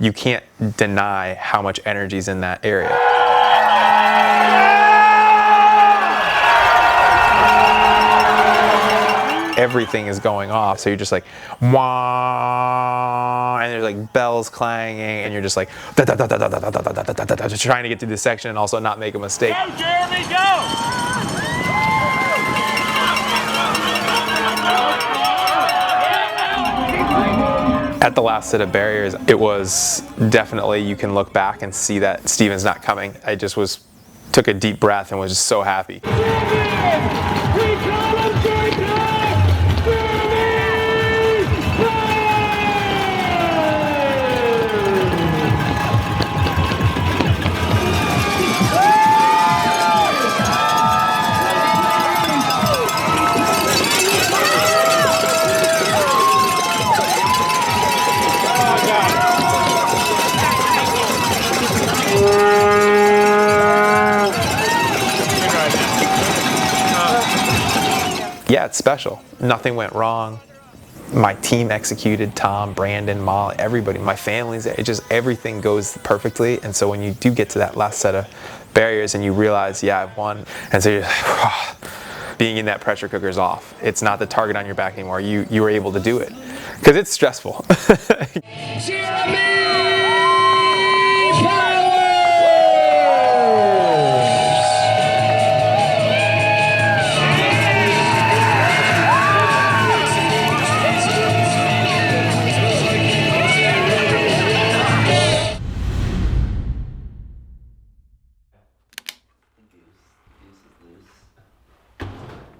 you can't deny how much energy is in that area. Everything is going off, so you're just like wah, and there's like bells clanging, and you're just like just trying to get through this section and also not make a mistake. Go, Jeremy, go! At the last set of barriers, it was definitely, you can look back and see that Steven's not coming. I just took a deep breath and was just so happy. Yeah, it's special. Nothing went wrong. My team executed, Tom, Brandon, Molly, everybody, my family's there. It just, everything goes perfectly. And so when you do get to that last set of barriers and you realize, yeah, I've won. And so you're like, being in that pressure cooker is off. It's not the target on your back anymore. You were able to do it. Because it's stressful.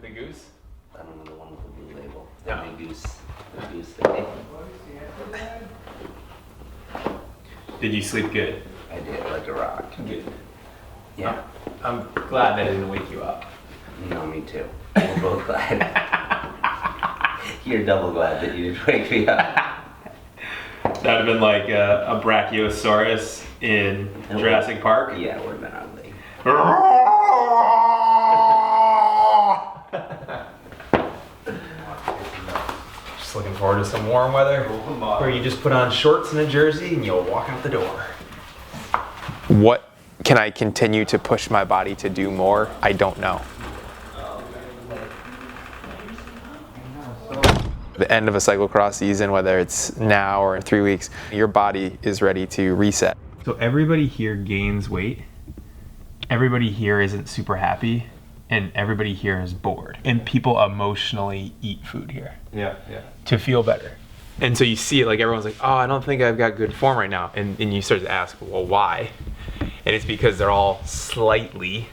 The goose? I don't know the one with the blue label. The big goose. The goose thing. Did you sleep good? I did, like a rock. Good. Yeah. I'm glad that didn't wake you up. No, me too. We're both glad. You're double glad that you didn't wake me up. That would have been like a Brachiosaurus in Jurassic Park. Yeah, it would have been ugly. Just looking forward to some warm weather where you just put on shorts and a jersey and you'll walk out the door. What can I continue to push my body to do more? I don't know. The end of a cyclocross season, whether it's now or in 3 weeks, your body is ready to reset. So everybody here gains weight. Everybody here isn't super happy. And everybody here is bored. And people emotionally eat food here. Yeah. To feel better. And so you see it, like everyone's like, oh, I don't think I've got good form right now. And you start to ask, well, why? And it's because they're all slightly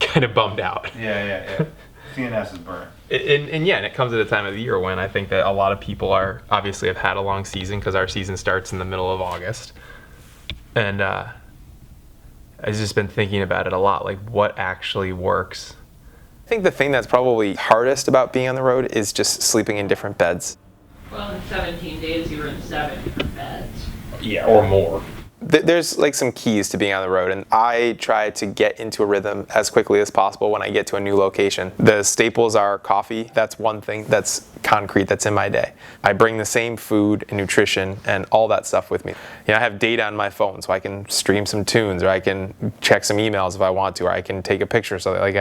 kind of bummed out. Yeah. CNS is burnt. And it comes at a time of the year when I think that a lot of people are obviously have had a long season because our season starts in the middle of August. And I've just been thinking about it a lot, like what actually works. I think the thing that's probably hardest about being on the road is just sleeping in different beds. Well, in 17 days you were in 7 different beds. Yeah, or more. There's like some keys to being on the road, and I try to get into a rhythm as quickly as possible when I get to a new location. The staples are coffee. That's one thing that's concrete that's in my day. I bring the same food and nutrition and all that stuff with me. I have data on my phone, so I can stream some tunes, or I can check some emails if I want to, or I can take a picture. So like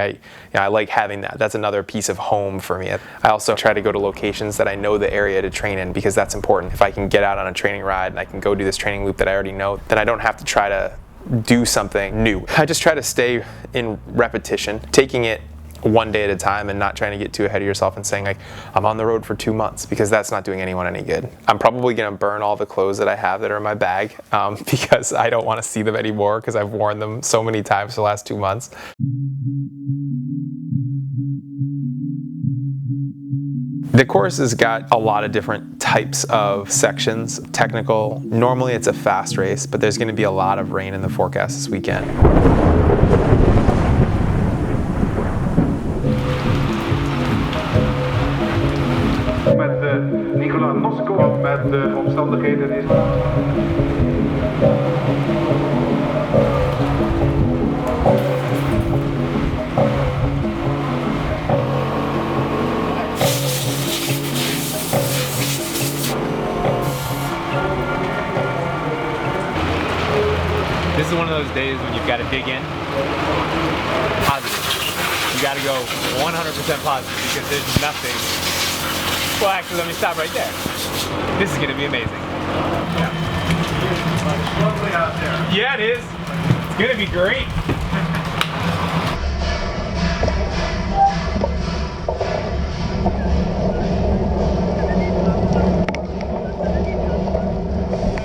I like having that. That's another piece of home for me. I also try to go to locations that I know the area to train in, because that's important. If I can get out on a training ride and I can go do this training loop that I already know, then I don't have to try to do something new. I just try to stay in repetition, taking it one day at a time and not trying to get too ahead of yourself and saying like, I'm on the road for 2 months, because that's not doing anyone any good. I'm probably gonna burn all the clothes that I have that are in my bag because I don't wanna see them anymore because I've worn them so many times for the last 2 months. The course has got a lot of different types of sections. Technical, normally it's a fast race, but there's gonna be a lot of rain in the forecast this weekend. Met Nicola Noskov met de omstandigheden is... is when you've got to dig in. Positive. You got to go 100% positive because there's nothing. Well, actually, let me stop right there. This is going to be amazing. It's lovely out there. Yeah, it is. It's going to be great.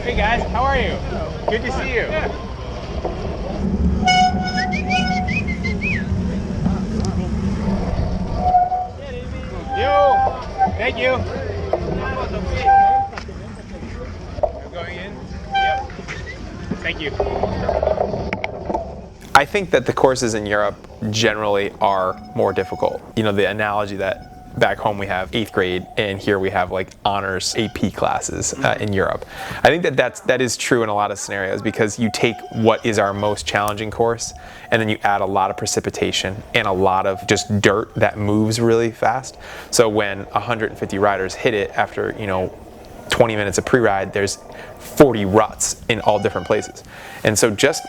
Hey guys, how are you? Good to see you. Yo, thank you. I'm going in. Yep. Thank you. I think that the courses in Europe generally are more difficult. You know, the analogy that back home we have 8th grade and here we have like honors AP classes in Europe. I think that is true in a lot of scenarios because you take what is our most challenging course and then you add a lot of precipitation and a lot of just dirt that moves really fast. So when 150 riders hit it after, you know, 20 minutes of pre-ride, there's 40 ruts in all different places. And so just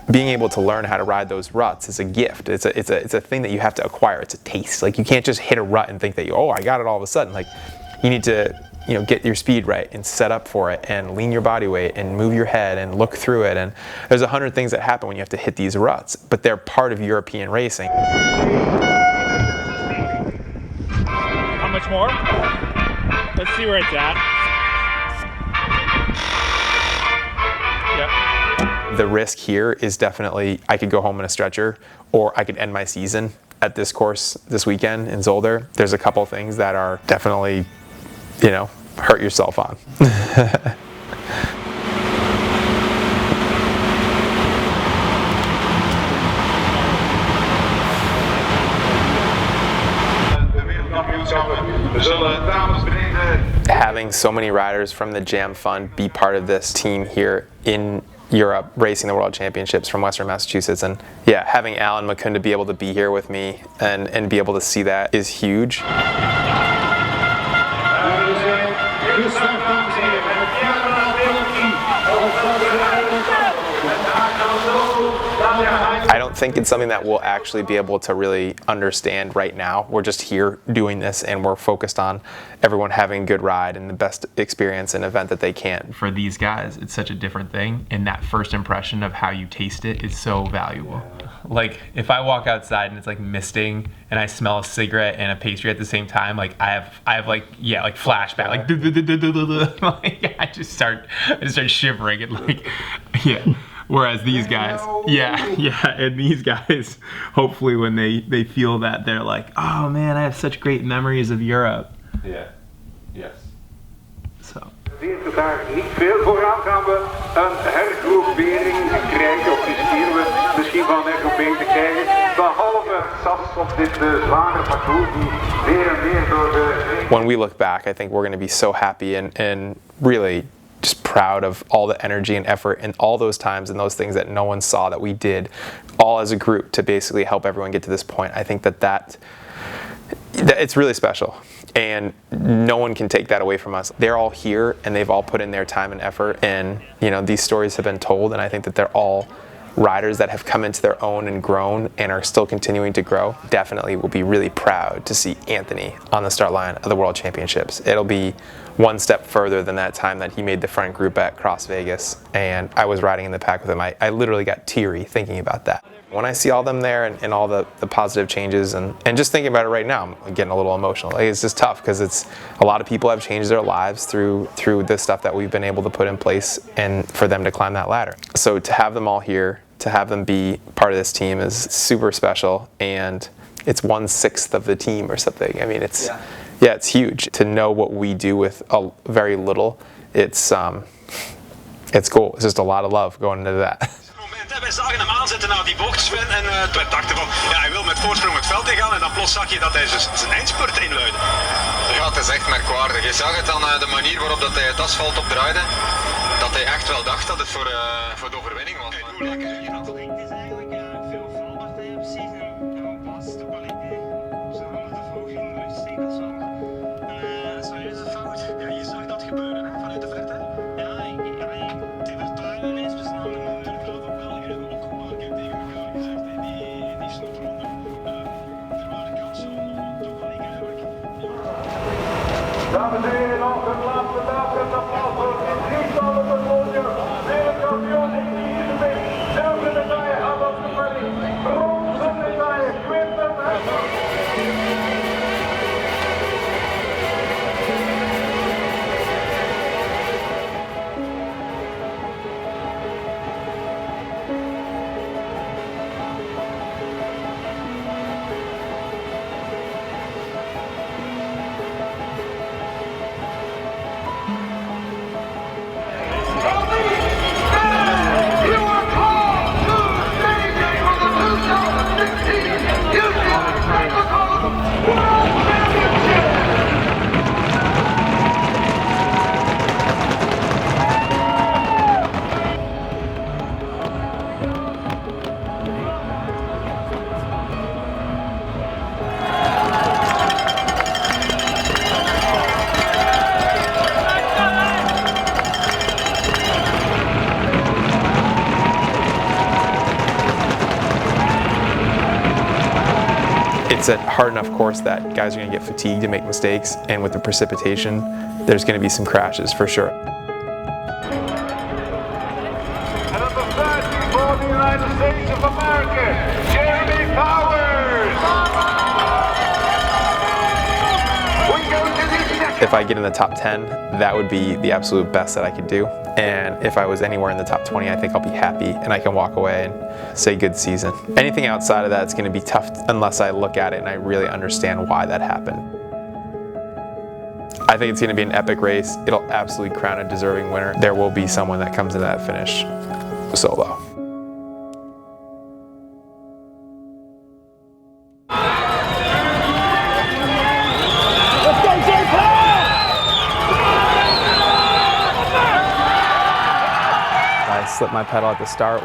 being able to learn how to ride those ruts is a gift. It's a thing that you have to acquire. It's a taste. Like you can't just hit a rut and think that I got it all of a sudden. Like you need to, you know, get your speed right and set up for it and lean your body weight and move your head and look through it. And there's 100 things that happen when you have to hit these ruts, but they're part of European racing. How much more? Let's see where it's at. Yep. The risk here is definitely I could go home in a stretcher or I could end my season at this course this weekend in Zolder. There's a couple things that are definitely, you know, hurt yourself on. Having so many riders from the Jam Fund be part of this team here in Europe racing the World Championships from Western Massachusetts, and yeah, having Alan Mukunda be able to be here with me and be able to see that is huge. I don't think it's something that we'll actually be able to really understand right now. We're just here doing this and we're focused on everyone having a good ride and the best experience and event that they can. For these guys, it's such a different thing, and that first impression of how you taste it is so valuable. Like if I walk outside and it's like misting and I smell a cigarette and a pastry at the same time, like I have like flashback, like I just start shivering and like yeah. Whereas these guys, and these guys, hopefully when they feel that, they're like, oh man, I have such great memories of Europe. Yeah. Yes. So. Daar niet veel vooraan gaan we een hergroepering krijgen, of riskeren we misschien van een hergroepering te krijgen. Behalve SAS op dit zware parcours die weer en weer door de... When we look back, I think we're going to be so happy and really just proud of all the energy and effort and all those times and those things that no one saw that we did all as a group to basically help everyone get to this point. I think that it's really special and no one can take that away from us. They're all here and they've all put in their time and effort, and you know, these stories have been told, and I think that they're all riders that have come into their own and grown and are still continuing to grow. Definitely will be really proud to see Anthony on the start line of the World Championships. It'll be one step further than that time that he made the front group at Cross Vegas and I was riding in the pack with him. I literally got teary thinking about that. When I see all them there and all the positive changes and just thinking about it right now, I'm getting a little emotional. Like, it's just tough because it's a lot of people have changed their lives through this stuff that we've been able to put in place and for them to climb that ladder. So to have them all here, to have them be part of this team is super special, and it's 1/6 of the team or something. I mean, it's huge. To know what we do with a very little, it's cool. It's just a lot of love going into that. Wij zagen hem aanzetten naar die bocht, Sven, en we dachten van, ja, hij wil met voorsprong het veld ingaan en dan plots zag je dat hij zijn eindspurt inluidde. Ja, het is echt merkwaardig. Je zag het aan de manier waarop dat hij het asfalt opdraaide, dat hij echt wel dacht dat het voor de overwinning was. Hoe lekker hier had. Het is eigenlijk veel valpartijen precies en pas de kwaliteit. Ze hadden de vroeg in de lucht steken, dat is wel een serieuze fout. Ja, je zag dat gebeuren hè, vanuit de verte. Ja, die vertraging is bestaan. Natuurlijk ook wel opgebouwd. Dames en heren, nog het laatste datum, dat applaus voor het drietal op het podium. Wereldkampioen in de gewicht, zilveren medaille aan de vermelding, bronzen medaille, Quinten Hessel. It's a hard enough course that guys are going to get fatigued and make mistakes, and with the precipitation, there's going to be some crashes for sure. And number 30 for the United States of America, Jeremy Powers. We go to the second. If I get in the top 10, that would be the absolute best that I could do. And if I was anywhere in the top 20, I think I'll be happy and I can walk away and say good season. Anything outside of that is going to be tough unless I look at it and I really understand why that happened. I think it's going to be an epic race. It'll absolutely crown a deserving winner. There will be someone that comes into that finish solo. I slipped my pedal at the start,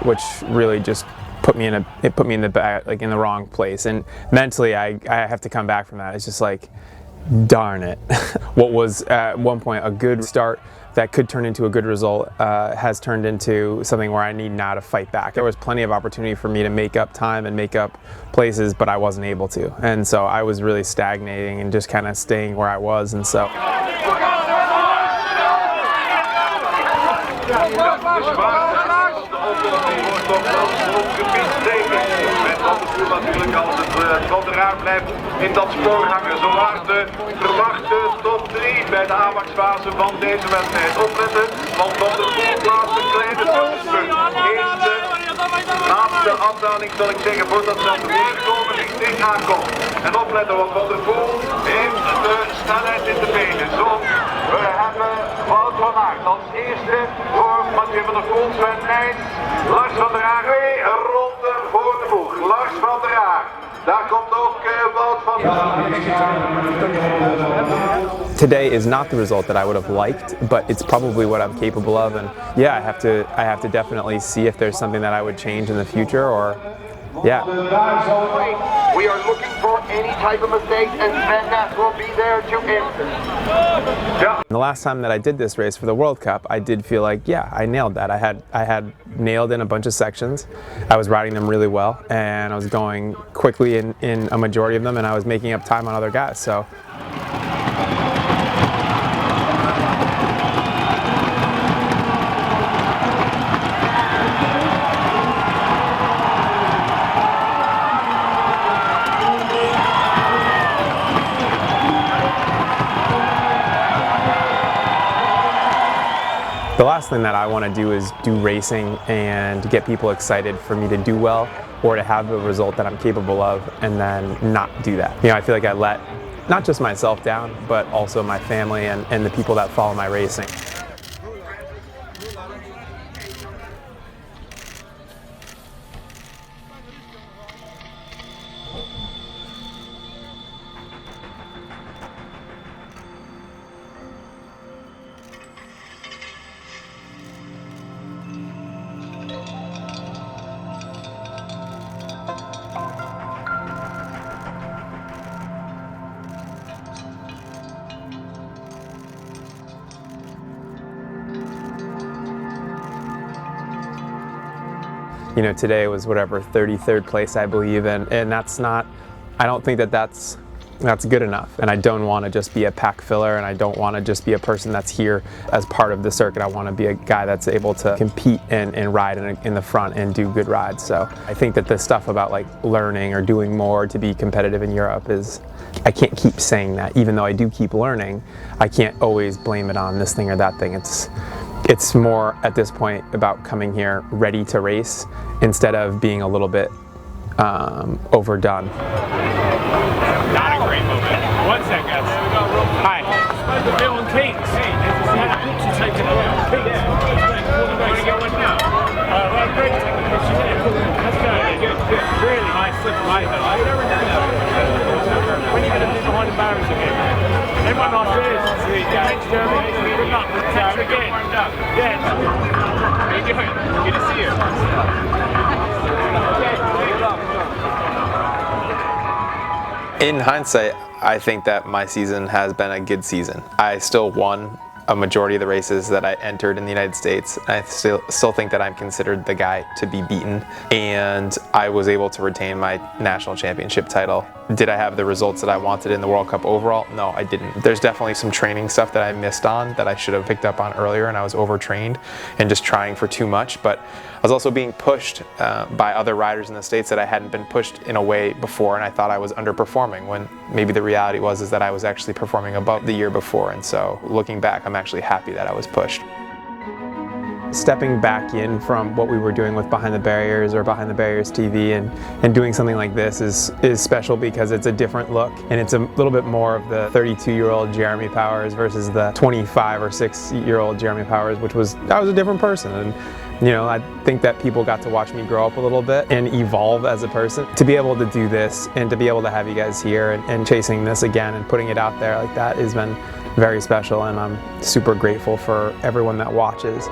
which really just put me in the back, like in the wrong place. And mentally, I have to come back from that. It's just like, darn it. What was at one point a good start that could turn into a good result has turned into something where I need now to fight back. There was plenty of opportunity for me to make up time and make up places, but I wasn't able to. And so I was really stagnating and just kind of staying where I was. And so. Natuurlijk als het Zolder blijft in dat spoor hangen. Zo waren de verwachte top 3 bij de aanvangfase van deze wedstrijd. Opletten, want op de voorplaats een kleine tussenspunt. Eerste, laatste afdaling zal ik zeggen voordat ze aan de muur komen richting aankomt. En opletten, want Van der Poel heeft de snelheid in de benen. Zo, we hebben Wout van Aert als eerste voor Mathieu van der Poel, Sven Nijs, Lars van der Aert. 2 ronden voor de boeg. Lars van der Aert. Daar komt ook Wout van Aert. Today is not the result that I would have liked, but it's probably what I'm capable of. And yeah, I have to definitely see if there's something that I would change in the future, or yeah. We are looking for any type of mistake, and Sven Nijs will be there to answer. Yeah. The last time that I did this race for the World Cup, I did feel like, yeah, I nailed that. I had nailed in a bunch of sections. I was riding them really well, and I was going quickly in a majority of them, and I was making up time on other guys. So. The last thing that I want to do is do racing and get people excited for me to do well or to have a result that I'm capable of and then not do that. You know, I feel like I let not just myself down, but also my family and the people that follow my racing. You know, today was whatever, 33rd place, I believe, and that's not, I don't think that that's that's good enough. And I don't want to just be a pack filler, and I don't want to just be a person that's here as part of the circuit. I want to be a guy that's able to compete and ride in the front and do good rides. So I think that the stuff about like learning or doing more to be competitive in Europe is, I can't keep saying that. Even though I do keep learning, I can't always blame it on this thing or that thing. It's more at this point about coming here ready to race instead of being a little bit overdone. Not a great moment. 1 second. Hi. The Bill and Keats. You had a picture taken of Bill and Keats. Want to get one now? Well, great. Let's go. Good. Really nice slip right there. When are you going to do behind the barriers again? Everyone on this. Thanks, Jeremy. Good luck. Thanks again. Yeah. How you doing? Good to see you. In hindsight, I think that my season has been a good season. I still won a majority of the races that I entered in the United States. I still think that I'm considered the guy to be beaten, and I was able to retain my national championship title. Did I have the results that I wanted in the World Cup overall? No, I didn't. There's definitely some training stuff that I missed on that I should have picked up on earlier, and I was overtrained and just trying for too much. But I was also being pushed by other riders in the States that I hadn't been pushed in a way before, and I thought I was underperforming when maybe the reality was that I was actually performing above the year before. And so looking back, I'm actually happy that I was pushed. Stepping back in from what we were doing with Behind the Barriers or Behind the Barriers TV and doing something like this is special because it's a different look, and it's a little bit more of the 32-year-old Jeremy Powers versus the 25 or 6-year-old Jeremy Powers, I was a different person. And you know, I think that people got to watch me grow up a little bit and evolve as a person. To be able to do this and to be able to have you guys here and chasing this again and putting it out there like that has been very special, and I'm super grateful for everyone that watches.